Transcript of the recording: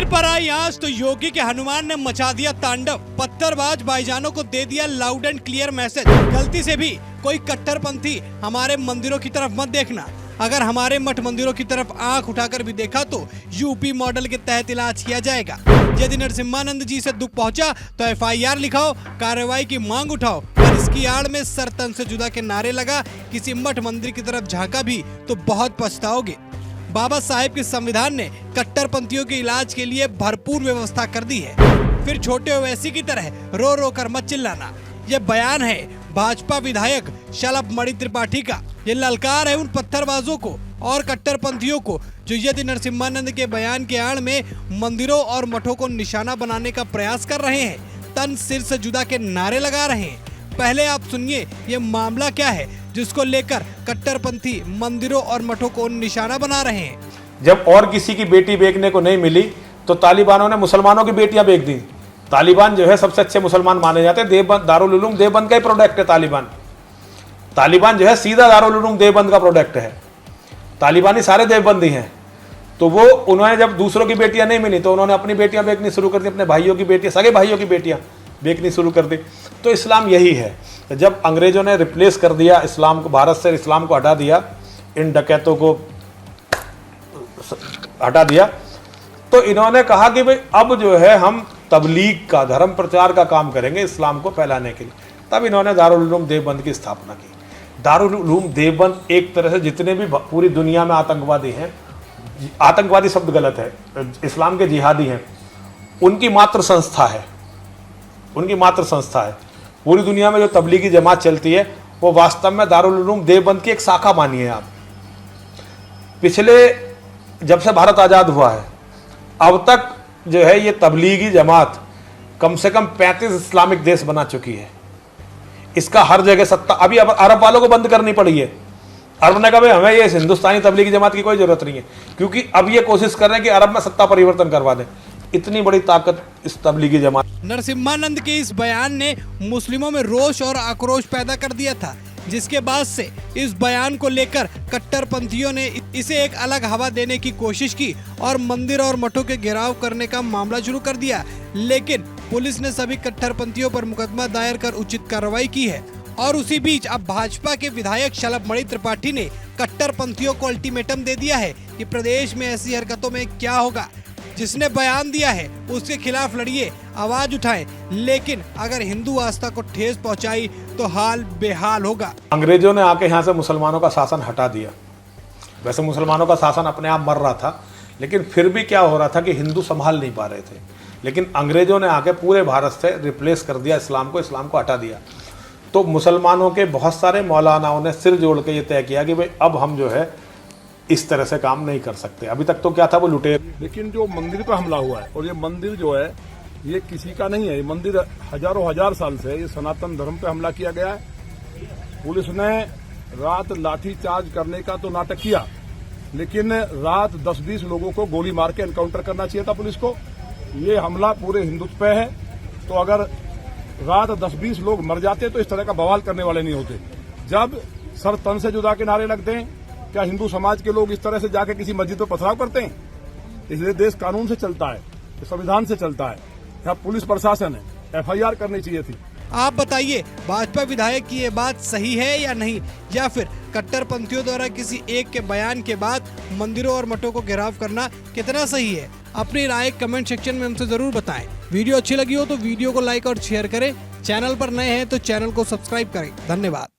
मंदिर पर आई आंच तो योगी के हनुमान ने मचा दिया तांडव। पत्थरबाज भाईजानों को दे दिया लाउड एंड क्लियर मैसेज, गलती से भी कोई कट्टरपंथी हमारे मंदिरों की तरफ मत देखना। अगर हमारे मठ मंदिरों की तरफ आंख उठाकर भी देखा तो यूपी मॉडल के तहत इलाज किया जाएगा। यदि नरसिम्हानंद जी से दुख पहुंचा तो FIR लिखाओ, कार्रवाई की मांग उठाओ। पर इसकी आड़ में सर तन से जुदा के नारे लगा किसी मठ मंदिर की तरफ झांका भी तो बहुत पछताओगे। बाबा साहेब के संविधान ने कट्टरपंथियों के इलाज के लिए भरपूर व्यवस्था कर दी है, फिर छोटे ओवैसी की तरह रो रो कर मत चिल्लाना। ये बयान है भाजपा विधायक शलभ मणि त्रिपाठी का। ये ललकार है उन पत्थरबाजों को और कट्टरपंथियों को जो यदि नरसिम्हानंद के बयान के आड़ में मंदिरों और मठों को निशाना बनाने का प्रयास कर रहे हैं, तन सिर से जुदा के नारे लगा रहे हैं। पहले आप सुनिए ये मामला क्या है जिसको लेकर कट्टरपंथी मंदिरों और मठों को निशाना बना रहे हैं। जब और किसी की बेटी बेचने को नहीं मिली तो तालिबानों ने मुसलमानों की बेटियां बेच दी। तालिबान जो है सबसे अच्छे मुसलमान माने जाते हैं। देवबंद दारुल उलूम देवबंद का ही प्रोडक्ट है तालिबान जो है सीधा दारुल उलूम देवबंद का प्रोडक्ट है। तालिबानी सारे देवबंदी हैं। तो वो उन्होंने जब दूसरों की बेटियां नहीं मिली तो उन्होंने अपनी बेटियां बेचनी शुरू कर दी, अपने भाइयों की बेटियां, सगे भाइयों की बेटियां बेचनी शुरू कर दी। तो इस्लाम यही है। जब अंग्रेजों ने रिप्लेस कर दिया इस्लाम को, भारत से इस्लाम को हटा दिया, इन डकैतों को हटा दिया, तो इन्होंने कहा कि भाई अब जो है हम तबलीग का, धर्म प्रचार का काम करेंगे इस्लाम को फैलाने के लिए। तब इन्होंने दारुल उलूम देवबंद की स्थापना की। दारुल उलूम देवबंद एक तरह से जितने भी पूरी दुनिया में आतंकवादी हैं, आतंकवादी शब्द गलत है, इस्लाम के जिहादी हैं, उनकी मात्र संस्था है। उनकी मात्र संस्था है। पूरी दुनिया में जो तबलीगी जमात चलती है वो वास्तव में दारुल उलूम देवबंद की एक शाखा मानिए आप। पिछले जब से भारत आज़ाद हुआ है अब तक जो है ये तबलीगी जमात कम से कम 35 इस्लामिक देश बना चुकी है। इसका हर जगह सत्ता, अभी अब अरब वालों को बंद करनी पड़ी है। अरब ने कहा भाई हमें ये हिंदुस्तानी तबलीगी जमात की कोई जरूरत नहीं है, क्योंकि अब ये कोशिश कर रहे हैं कि अरब में सत्ता परिवर्तन करवा दें। इतनी बड़ी ताकत इस तबलीगी जमात। नरसिम्हानंद के इस बयान ने मुस्लिमों में रोष और आक्रोश पैदा कर दिया था, जिसके बाद से इस बयान को लेकर कट्टरपंथियों ने इसे एक अलग हवा देने की कोशिश की और मंदिर और मठों के घेराव करने का मामला शुरू कर दिया। लेकिन पुलिस ने सभी कट्टरपंथियों पर मुकदमा दायर कर उचित कार्रवाई की है। और उसी बीच अब भाजपा के विधायक शलभ मणि त्रिपाठी ने कट्टरपंथियों को अल्टीमेटम दे दिया है कि प्रदेश में ऐसी हरकतों में क्या होगा। जिसने बयान दिया है उसके खिलाफ लड़िए, आवाज उठाएं, लेकिन अगर हिंदू आस्था को ठेस पहुंचाई तो हाल बेहाल होगा। अंग्रेजों ने आके यहाँ से मुसलमानों का शासन हटा दिया। वैसे मुसलमानों का शासन अपने आप मर रहा था, लेकिन फिर भी क्या हो रहा था कि हिंदू संभाल नहीं पा रहे थे। लेकिन अंग्रेजों ने आके पूरे भारत से रिप्लेस कर दिया इस्लाम को हटा दिया। तो मुसलमानों के बहुत सारे मौलानाओं ने सिर जोड़ के ये तय किया कि भाई अब हम जो है इस तरह से काम नहीं कर सकते। अभी तक तो क्या था, वो लुटे। लेकिन जो मंदिर पर हमला हुआ है, और ये मंदिर जो है ये किसी का नहीं है। ये मंदिर हजारों हजार साल से ये सनातन धर्म पे हमला किया गया है। पुलिस ने रात लाठी चार्ज करने का तो नाटक किया, लेकिन रात 10-20 लोगों को गोली मार के एनकाउंटर करना चाहिए था पुलिस को। ये हमला पूरे हिंदुत्व पे है। तो अगर रात 10-20 लोग मर जाते तो इस तरह का बवाल करने वाले नहीं होते। जब सर तन से जुदा के नारे लगते हैं, क्या हिंदू समाज के लोग इस तरह से जाके किसी मस्जिद पर पथराव करते हैं? इसलिए देश कानून से चलता है, संविधान से चलता है। यहाँ पुलिस प्रशासन है, FIR करनी चाहिए थी। आप बताइए भाजपा विधायक की ये बात सही है या नहीं, या फिर कट्टरपंथियों द्वारा किसी एक के बयान के बाद मंदिरों और मठों को घेराव करना कितना सही है? अपनी राय कमेंट सेक्शन में हमसे जरूर बताएं। वीडियो अच्छी लगी हो तो वीडियो को लाइक और शेयर करें। चैनल पर नए हैं तो चैनल को सब्सक्राइब करें। धन्यवाद।